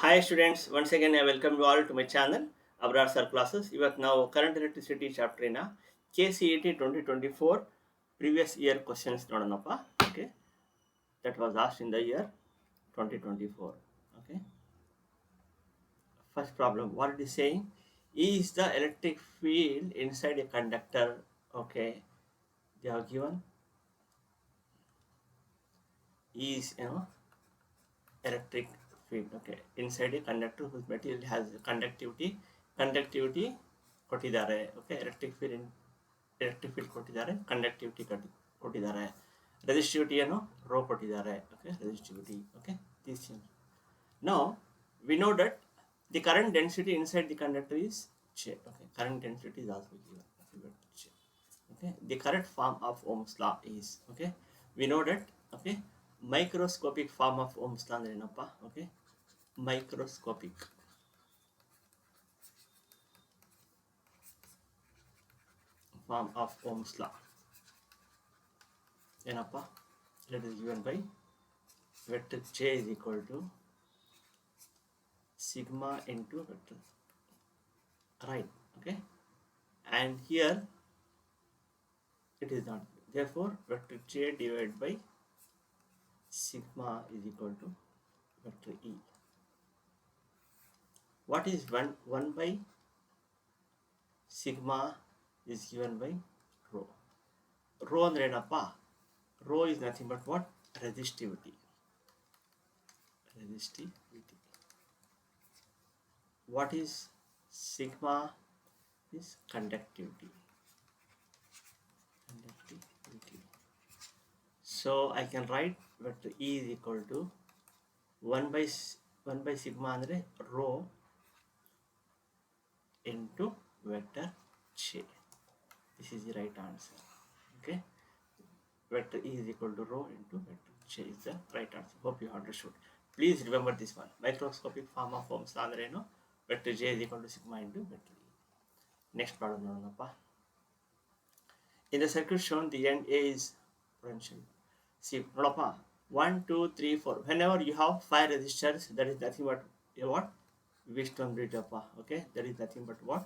Hi students, once again I welcome you all to my channel Abrar sir classes. ಇವಾಗ ನಾವು current electricity ಚಾಪ್ಟರಿನ KCET 2024 previous year questions ನೋಡೋಣಪ್ಪ. Okay, that was asked in the year 2024. Okay, first problem, what it is saying is the electric field inside a conductor. Okay, they have given is electric field, okay, inside a conductor whose material has conductivity ಕೊಟ್ಟಿದ್ದಾರೆ. Okay, electric field ಕೊಟ್ಟಿದ್ದಾರೆ, conductivity ಕೊಟ್ಟಿದ್ದಾರೆ, ರೆಸಿಸ್ಟಿವಿಟಿಯನ್ನು rho ಕೊಟ್ಟಿದ್ದಾರೆ. Okay, resistivity. Okay, this now we know that the current density inside the conductor is J. Okay, current density is also given. J. Okay, the correct form of Ohm's law is, okay, we know that, okay, microscopic form of Ohm's law ಅಂದ್ರೆ ಏನಪ್ಪ? Okay, microscopic form of Ohm's law ಏನಪ್ಪ? That is given by vector J is equal to sigma into vector, right? Okay, and here it is not, therefore vector J divided by sigma is equal to vector E. What is 1 by sigma is given by rho. Rho ಅಂದ್ರೆ ಏನಪ್ಪ? Rho is nothing but what? Resistivity. What is sigma? Is conductivity. So I can write vector E is equal to 1 by sigma andre rho into vector J. This is the right answer. Okay, vector E is equal to rho into vector J is the right answer. Hope you understood. Please remember this one. Microscopic form of Ohm's law andre ಏನು? Vector J is equal to sigma into vector E. Next problem ನೋಡೋಣಪ್ಪ. In the circuit shown, the end A is potential. See, ನೋಡಪ್ಪ, 1 2 3 4, whenever you have 5 resistors, that is nothing but a what? Wheatstone bridge appa. Okay, that is nothing but what?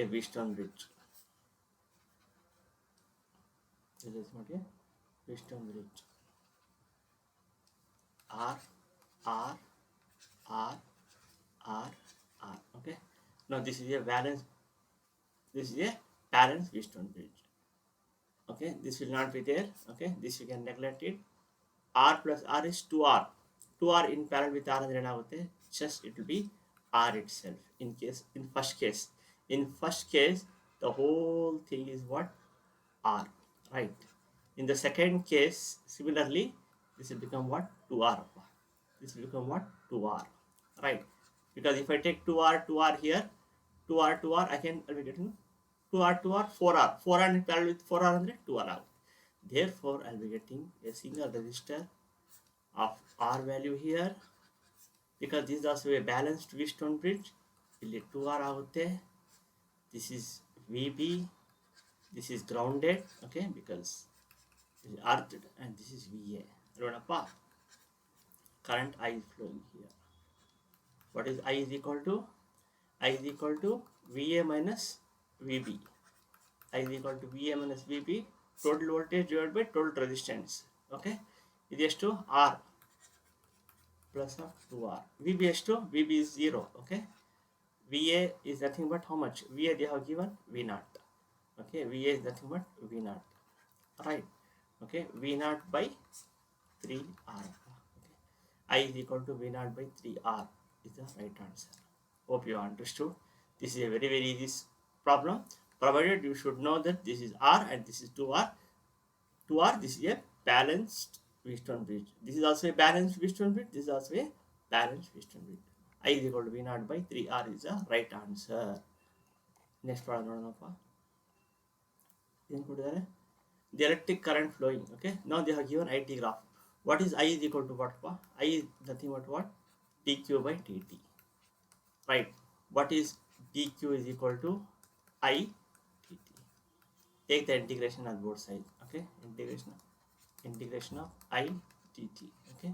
A Wheatstone bridge. This is what? A Wheatstone bridge. R R R R R. Okay, now this is a balance. This is a balanced Wheatstone bridge. Okay, this will not be there. Okay, this you can neglect it. R plus R is 2R. 2R in parallel with R andre ಏನಾಗುತ್ತೆ? Just it will be R itself. In first case the whole thing is what? R, right? In the second case, similarly, this will become what? 2R. This will become what? 2R, right? Because if I take 2R here, 2R, I'll be getting 2R, 4R. 4R in parallel with 4R andre 2R out. Therefore, I'll be getting a single resistor of R value here. Because this is also a balanced Wheatstone bridge, ಇಲ್ಲಿ 2R ಆಗುತ್ತೆ. This is VB, this is grounded, okay, because this is earthed, and this is VA. ನೋಡಪ್ಪ, current I is flowing here. What is I is equal to? I is equal to VA minus VB. I is equal to VA minus VB, total voltage divided by total resistance. Okay, ಇದು ಎಷ್ಟು? R plus of 2R. VB ಎಷ್ಟು? VB is 0. Okay, VA is nothing but how much? VA they have given V0. Okay, VA is nothing but V0, right? Okay, V0 by 3R. Okay, I is equal to V0 by 3R is the right answer. Hope you understood. This is a very easy problem, provided you should know that this is R and this is 2R. 2R, this is a balanced Wheatstone bridge. This is also a balanced Wheatstone bridge. This is also a balanced Wheatstone bridge. I is equal to V0 by 3R is the right answer. Next problem ನೋಡೋಣಪ್ಪ. ಏನು ಕೊಟ್ಟಿದ್ದಾರೆ? The electric current flowing. Okay, now they have given IT graph. What is I is equal to what? I is nothing but what? dq by dt, right? What is dq is equal to I dt. Take the integration on both sides. Okay, integration of I dt. Okay,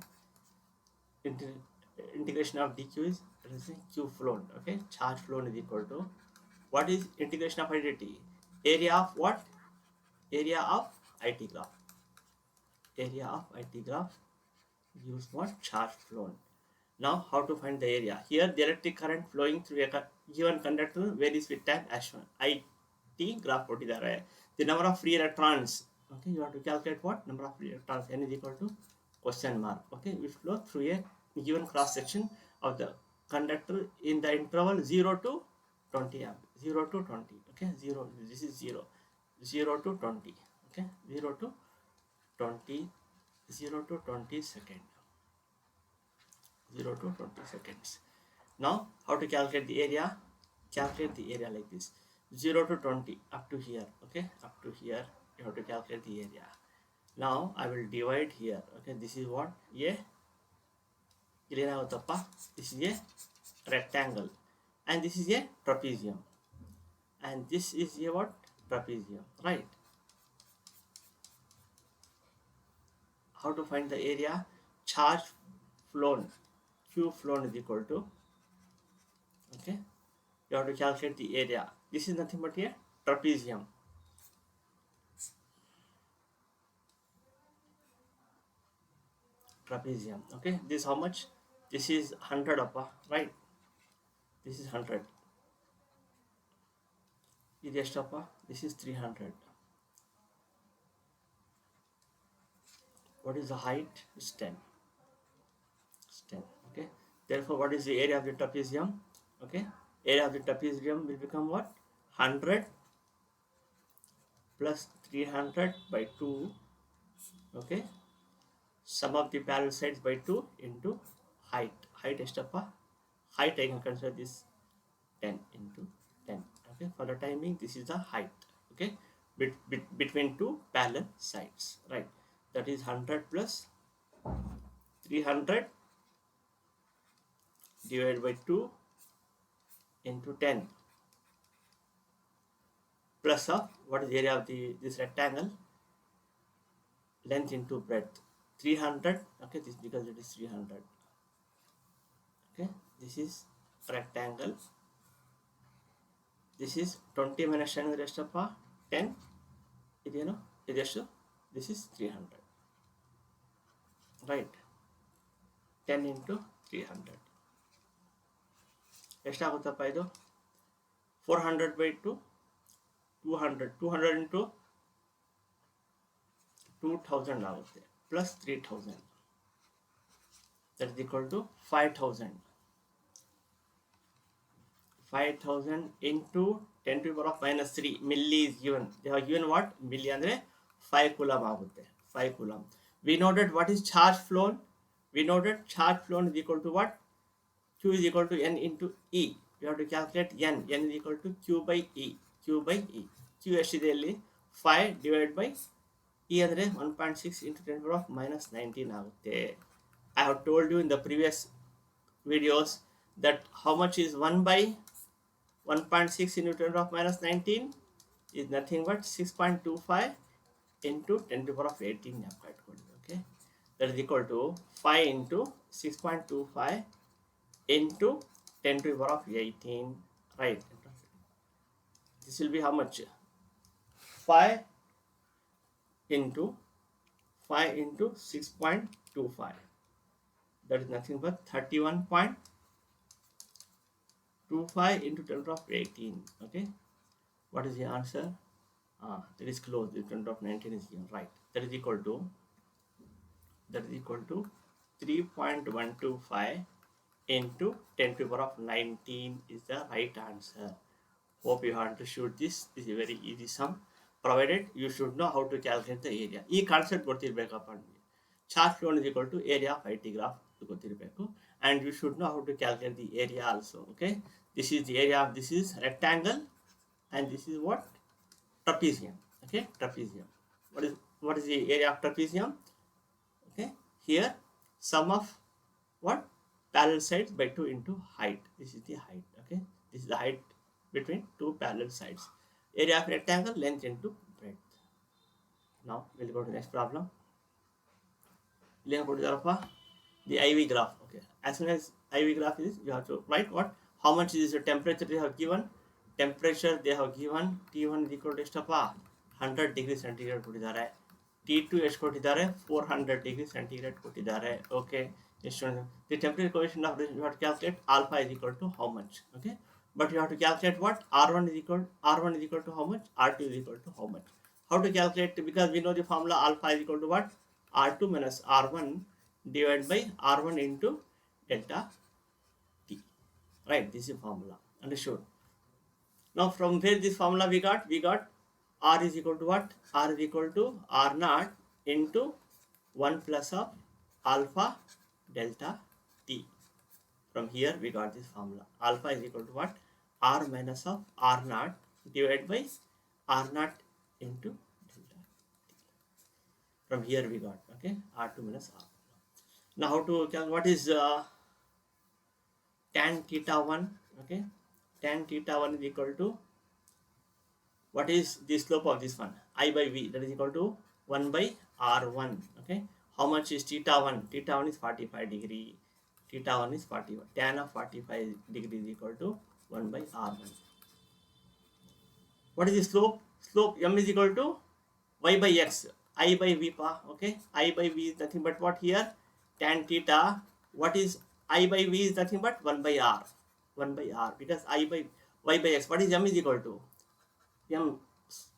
integration of dq is Let us say Q flown. Okay, charge flown is equal to what is integration of identity? Area of what? Area of IT graph. Area of IT graph gives what? Charge flown. Now, how to find the area? Here, the electric current flowing through a given conductor varies with time as shown. IT graph ಕೊಟ್ಟಿದ್ದಾರೆ. The number of free electrons. Okay, you have to calculate what? Number of free electrons. N is equal to question mark. Okay, which flow through a given cross section of the conductor in the interval 0 to 20 amp. 0 to 20. Okay, 0. This is 0. 0 to 20. Okay, 0 to 20. 0 to 20 second. 0 to 20 seconds. Now, how to calculate the area? Calculate the area like this. 0 to 20 up to here. Okay, up to here you have to calculate the area. Now I will divide here. Okay, this is what? This is a rectangle and this is a trapezium and this is a what? Trapezium, right? How to find the area? Charge flown, Q flown is equal to, okay, you have to calculate the area. This is nothing but a trapezium. Trapezium. Okay, this how much? This is 100 upper, right? This is 100. This upper, this is 300. What is the height? It's 10. It's 10. Okay, therefore what is the area of the trapezium? Okay, area of the trapezium will become what? 100 plus 300 by 2. Okay, sum of the parallel sides by 2 into height. Height is upper. Height I can consider this 10 into 10. Okay, for the timing this is the height. Okay, between two parallel sides, right? That is 100 plus 300 divided by 2 into 10 plus of what is the area of this rectangle? Length into breadth. 300. Okay, this because it is 300. Okay, this is rectangle. This is 20 minus 10 to the rest of 10. This is 300. Right? 10 into 300. ಎಷ್ಟಾಗುತ್ತಪ್ಪ ಇದು? 400 by 2, 200. 200 into 2000 ಆಗುತ್ತೆ plus 3000. That is equal to 5000. 5000 into 10 to the power of minus 3 milli is given. They have given what? Milli andre 5 coulomb ಆಗುತ್ತೆ. 5 coulomb. We know that what is charge flown? We know that charge flown is equal to what? Q is equal to N into E. We have to calculate N. N is equal to Q by E. Q by E. Q ಎಷ್ಟಿದೆ ಅಲ್ಲಿ? 5 divided by E ಅಂದರೆ 1.6 into 10 to the power of minus 19 ಆಗುತ್ತೆ. I have told you in the previous videos that how much is 1 by 1.6 into 10 to the power of minus 19 is nothing but 6.25 into 10 to the power of 18. Okay, that is equal to 5 into 6.25 into 10 to the power of 18, right? This will be how much? 5 into 6.25. That is nothing but 31.25 into 10 to the power of 18. Okay, what is the answer? That is close. The 10 to the power of 19 is given, right? That is equal to 3.125 into 10 to the power of 19 is the right answer. Hope you have understood this. This is a very easy sum, provided you should know how to calculate the area. ಈ concept ಗೊತ್ತಿರಬೇಕಪ್ಪ ನಿಮಗೆ. Charge ಫ್ಲೋನ್ is equal to area of IT graph ಗೊತ್ತಿರಬೇಕು, and you should know how to calculate the area also. Okay, this is the area of this is rectangle and this is what? Trapezium. Okay, trapezium. What is the area of trapezium? Okay, here sum of what? Parallel sides by 2 into height. This is the height. Okay, this is the height between two parallel sides. Area of rectangle, length into breadth. Now we'll go to the next problem. The IV graph. Okay, as soon as IV graph is, you have to write what, how much is the temperature they have given. Temperature they have given T1 is equal to ಎಷ್ಟಪ್ಪ 100 degree centigrade ಕೊಟ್ಟಿದ್ದಾರೆ. T2 ಎಷ್ಟು ಕೊಟ್ಟಿದ್ದಾರೆ 400 degree centigrade ಕೊಟ್ಟಿದ್ದಾರೆ. Okay, ಎಷ್ಟು the temperature coefficient of you have to calculate alpha is equal to how much. Okay, but you have to calculate what, R1 is equal to how much, R2 is equal to how much. How to calculate, because we know the formula alpha is equal to what, R2 minus R1 divided by R1 into delta T. Right, this is formula. Understood? Now from where this formula we got R is equal to what, R is equal to R naught into 1 plus of alpha delta T. From here we got this formula. Alpha is equal to what, R minus of R naught divided by R naught into delta T. From here we got, okay, R2 minus R. Now how to calculate what is tan theta 1. Okay, tan theta 1 is equal to, what is the slope of this one, I by V, that is equal to 1 by R1. Okay, how much is theta 1? Theta 1 is 45 degree. Theta 1 is 41. Tan of 45 degree is equal to 1 by R1. What is the slope? Slope M is equal to Y by X. I by V pa. Okay, I by V is nothing but what here? Tan theta. What is I by V is nothing but 1 by R. 1 by R, because I by Y by X. What is M is equal to? M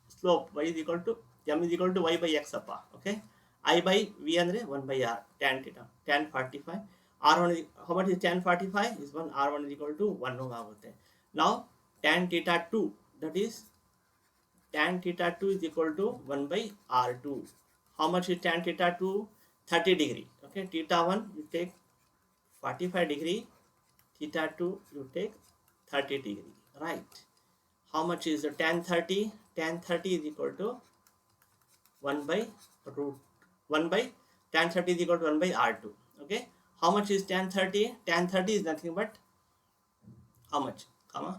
slope Y is equal to, M is equal to Y by X appa. Okay, I by V andre 1 by R. Tan theta, tan 45. R1 is, how much is tan 45? Is 1. R1 is equal to 1 ohm ಆಗುತ್ತೆ. Now tan theta 2, that is tan theta 2 is equal to 1 by R2. How much is tan theta 2? 30 degree. Okay, theta 1 you take 45 degree, theta 2 you take 30 degree. Right. How much is the tan 30? Tan 30 is equal to 1 by root 1 by tan 30 is equal to 1 by R2. Okay, how much is tan 30? Tan 30 is nothing but how much, comma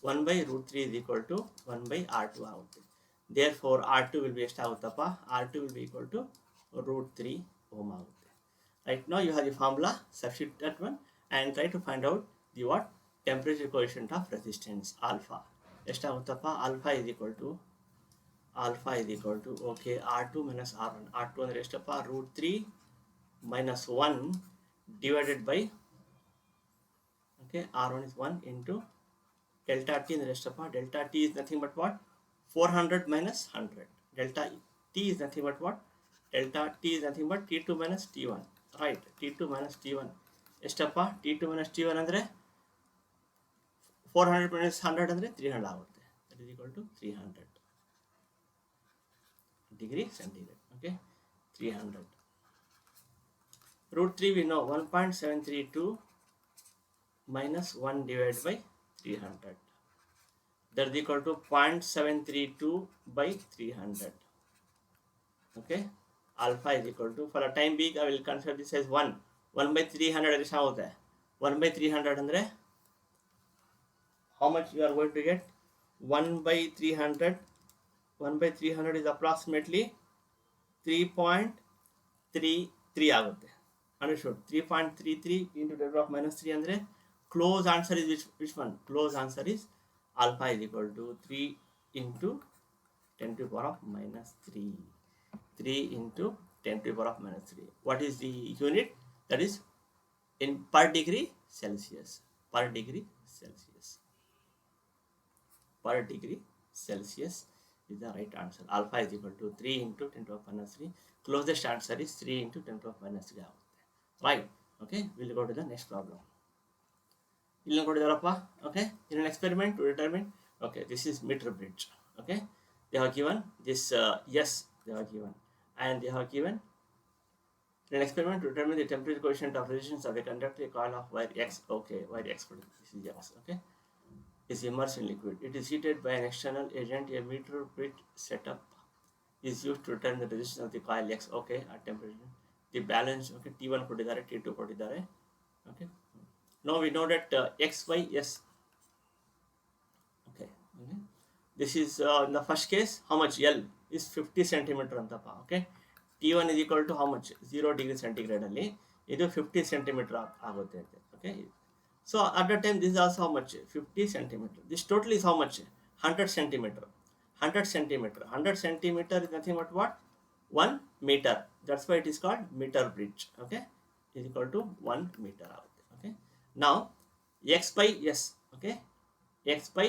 1 by root 3 is equal to 1 by R2 ಆಗುತ್ತೆ. Therefore R2 will be ಎಷ್ಟಾಗುತ್ತಪ್ಪ, R2 will be equal to root 3 ohm ಆಗುತ್ತೆ. Right, now you have the formula, substitute that one and try to find out the what, temperature coefficient of resistance alpha. ಎಷ್ಟಾಗುತ್ತಪ್ಪ, alpha is equal to okay, R2 minus R1. R2 ಅಂದರೆ ಎಷ್ಟಪ್ಪ, root 3 minus 1 divided by, okay, R1 is 1 into delta T ಅಂದರೆ ಎಷ್ಟಪ್ಪ, delta T is nothing but what, 400 minus 100. Delta T is nothing but what, delta T is nothing but T2 minus T1. Right, T2 minus T1 ಎಷ್ಟಪ್ಪ, T2 minus T1 ಅಂದರೆ 400 minus 100 ಅಂದರೆ 300 ಆಗುತ್ತೆ. That is equal to 300 degree centigrade. Okay, 300. Root 3 we know 1.732 minus 1 divided by 300. That is equal to 0.732 by 300. Okay, alpha is equal to, for a time being I will consider this as 1. 1 by 300 is how होता है, 1 by 300 ಅಂದರೆ how much you are going to get, 1 by 300, 1 by 300 is approximately 3.33 ಆಗುತ್ತೆ. Understood? 3.33 into 10 to the power of minus 3 ಅಂದರೆ close answer is which one? Close answer is alpha is equal to 3 into 10 to the power of minus 3. 3 into 10 to the power of minus 3. What is the unit? That is in per degree Celsius. Per degree Celsius. Per degree Celsius is the right answer. Alpha is equal to 3 into 10 to the power of minus 3. Closest answer is 3 into 10 to the power of minus 3 ಆಗುತ್ತೆ. Right. Okay, we'll go to the next problem. ಇಲ್ಲಿ ಕೊಟ್ಟಿದ್ದಾರಪ್ಪ. Okay, in an experiment to determine, okay, this is meter bridge. Okay, they have given this yes, they have given, and they have given in an experiment to determine the temperature coefficient of resistance of a conductor, a coil of wire X. Okay, wire X, this is X. Okay, is immersed in liquid. It is heated by an external agent. A meter bridge setup is used to determine the resistance of the coil X. Okay, at temperature. The balance, okay, T1 ಕೊಟ್ಟಿದ್ದಾರೆ, T2 ಕೊಟ್ಟಿದ್ದಾರೆ. Okay, now we know that X, Y, S. Okay, this is in the first case, how much L is 50 centimeter Anthappa. Okay, T1 is equal to how much, 0 degree centigrade ಅಲ್ಲಿ ಇದು 50 centimetre ಆಗುತ್ತೆ ಅಂತೆ. Okay, so at that time this is also how much? 50 centimeter. This total is how much? 100 centimeter. 100 centimeter. 100 centimeter is nothing but what? 1 meter. That's why it is called meter bridge. Okay, is equal to 1 meter ಆಗುತ್ತೆ. Okay, now x by s. Okay, x by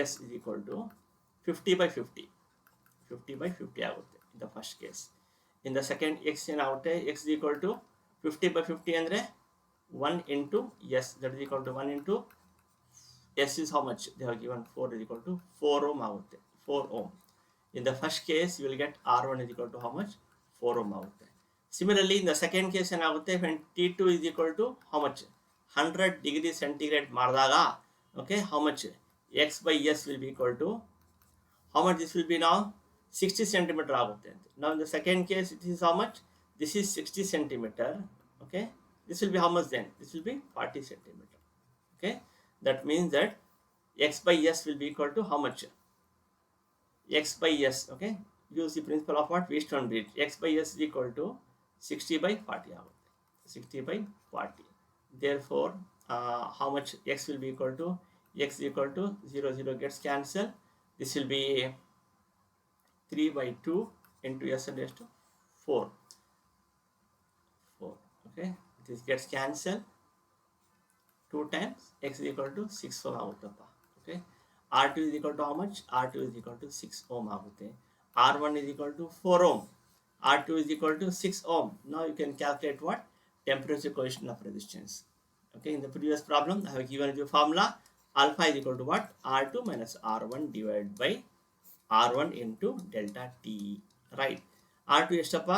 s is equal to 50 by 50. 50 by 50 ಆಗುತ್ತೆ in the first case. In the second x ಏನಾಗುತ್ತೆ? X is equal to 50 by 50 ಅಂದರೆ 1 into s, that is equal to 1 into s is how much? They have given 4 is equal to 4 ohm ಆಗುತ್ತೆ. 4 ohm. In the first case you will get R1 is equal to how much? 4 ohm ಆಗುತ್ತೆ. Similarly in the second case ಏನಾಗುತ್ತೆ? When T2 is equal to how much? 100 degree centigrade ಮಾಡಿದಾಗ, okay, how much? X by s will be equal to how much? This will be now 60 centimeter ಆಗುತ್ತೆ ಅಂತ. Now in the second case it is how much? This is 60 centimeter. Okay, this will be how much then? This will be 40 centimeter. Okay, that means that x by s will be equal to how much? X by s. Okay, use the principle of what? Wheatstone bridge. X by s is equal to 60 by 40 ಆಗುತ್ತೆ. 60 by 40. Therefore how much x will be equal to? X is equal to 0 0 gets cancelled. This will be 3 by 2 into s raised to 4. 4. Okay, this gets cancelled. 2 times x is equal to 6 ohm ಆಗುತ್ತಪ್ಪ. Okay, R2 is equal to how much? R2 is equal to 6 ohm ಆಗುತ್ತೆ. R1 is equal to 4 ohm. R2 is equal to 6 ohm. Now you can calculate what? Temperature coefficient of resistance. Okay, in the previous problem I have given you formula. Alpha is equal to what? R2 minus R1 divided by R1 into delta T. Right, R2 ಎಷ್ಟಪ್ಪ?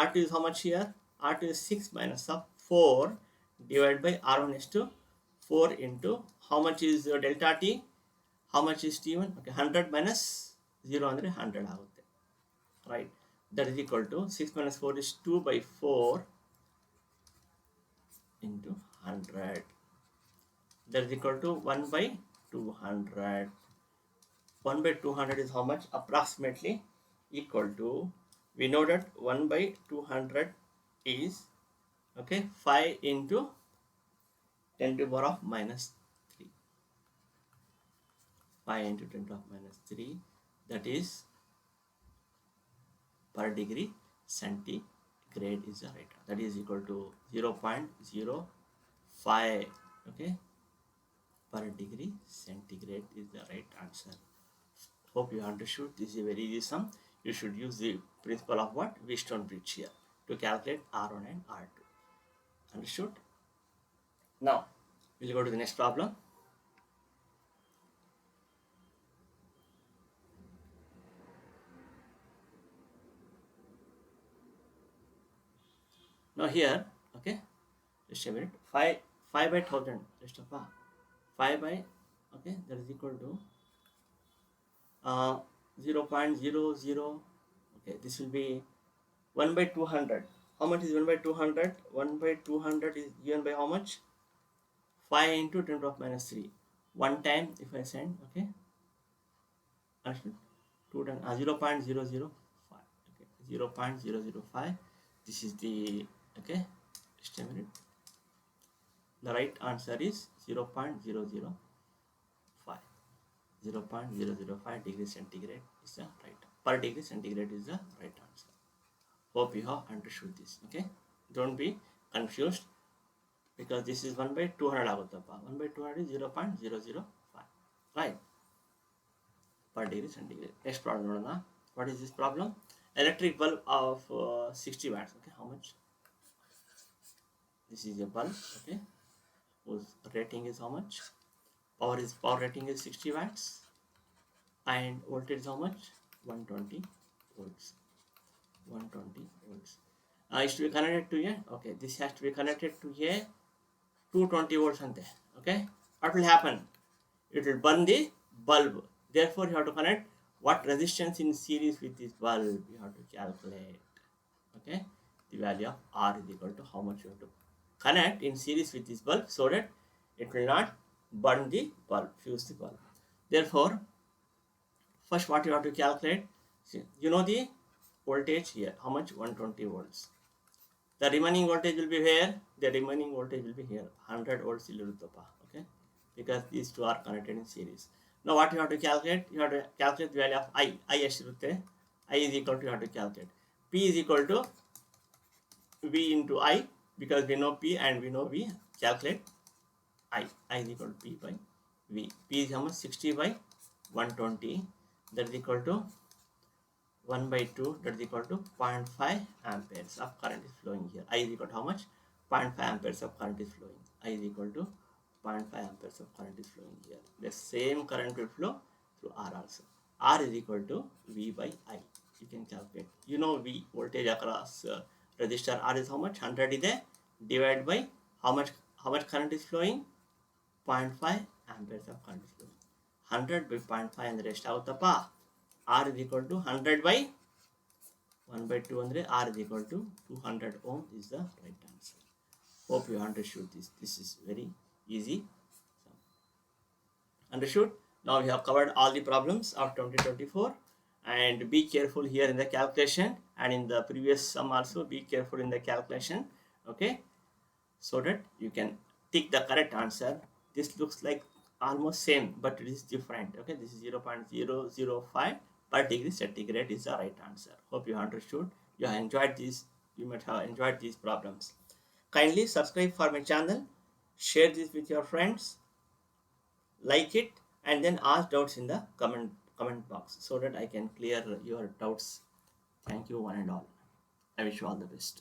R2 is how much here? R2 is 6 minus of 4 divided by R1 is to 4 into how much is delta T? How much is T1? Okay, 100 minus 0 ಅಂದರೆ 100 ಆಗುತ್ತೆ. Right, that is equal to 6 minus 4 is 2 by 4 into 100. That is equal to 1 by 200. 1 by 200 is how much? Approximately equal to, we know that 1 by 200 is, okay, 5 into 10 to the power of minus 3. 5 into 10 to the power of minus 3, that is per degree centigrade is the right. That is equal to 0.05. Okay, per degree centigrade is the right answer. Hope you understood. This is a very easy sum. You should use the principle of what? Wheatstone bridge here to calculate R1 and R2. Understood? Now we'll go to the next problem. Now here, okay, just a minute. 5 by 1000. Just a 5 by, okay, that is equal to 0.00. Okay, this will be 1 by 200. How much is 1 by 200? 1 by 200 is given by how much? 5 into 10 to the power of minus 3. One time if I send, okay, 2 times 0.005. Okay, 0.005. This is the, okay, just a minute. The right answer is 0.005. 0.005 degree centigrade is the right. Per degree centigrade is the right answer. Hope you have understood this. Okay, don't be confused because this is 1 by 200 ಆಗುತ್ತಪ್ಪ. 1 by 200 is 0.005. Right, per degree centigrade. Next problem ನೋಡೋಣ. What is this problem? Electric bulb of 60 watts. Okay, how much? This is a bulb. Okay, whose rating is how much? Power rating is 60 watts and voltage is how much? 120 volts. 120 volts. Is to be connected to a, okay, this has to be connected to a 220 volts ante. Okay, what will happen? It will burn the bulb. Therefore you have to connect what resistance in series with this bulb. You have to calculate, okay, the value of R is equal to how much you have to connect in series with this bulb so that it will not burn the bulb, fuse the bulb. Therefore first what you have to calculate, see, you know the voltage here, how much? 120 volts. The remaining voltage will be where? The remaining voltage will be here. 100 volts illuruttapa. Okay, because these two are connected in series. Now what you have to calculate? You have to calculate the value of I. I esturutte. I is equal to, you have to calculate. P is equal to V into I, because we know P and we know V. Calculate I. I is equal to P by V. P is how much? 60 by 120. That is equal to 1 by 2, that is equal to 0.5 amperes of current is flowing here. I is equal to how much? 0.5 amperes of current is flowing. I is equal to 0.5 amperes of current is flowing here. The same current will flow through R also. R is equal to V by I. You can calculate. You know V, voltage across resistor R is how much? 100 is there. Divided by how much current is flowing? 0.5 amperes of current is flowing. 100 by 0.5 and the rest out the pa. R is equal to 100 by 1 by 200. R is equal to 200 ohm is the right answer. Hope you understood this. This is very easy. So, understood? Now we have covered all the problems of 2024, and be careful here in the calculation, and in the previous sum also be careful in the calculation. Okay, so that you can tick the correct answer. This looks like almost same, but it is different. Okay, this is 0.005 per degree centigrade is the right answer. Hope you understood. You have enjoyed this. You might have enjoyed these problems. Kindly subscribe for my channel, share this with your friends, like it, and then ask doubts in the comment box so that I can clear your doubts. Thank you one and all. I wish you all the best.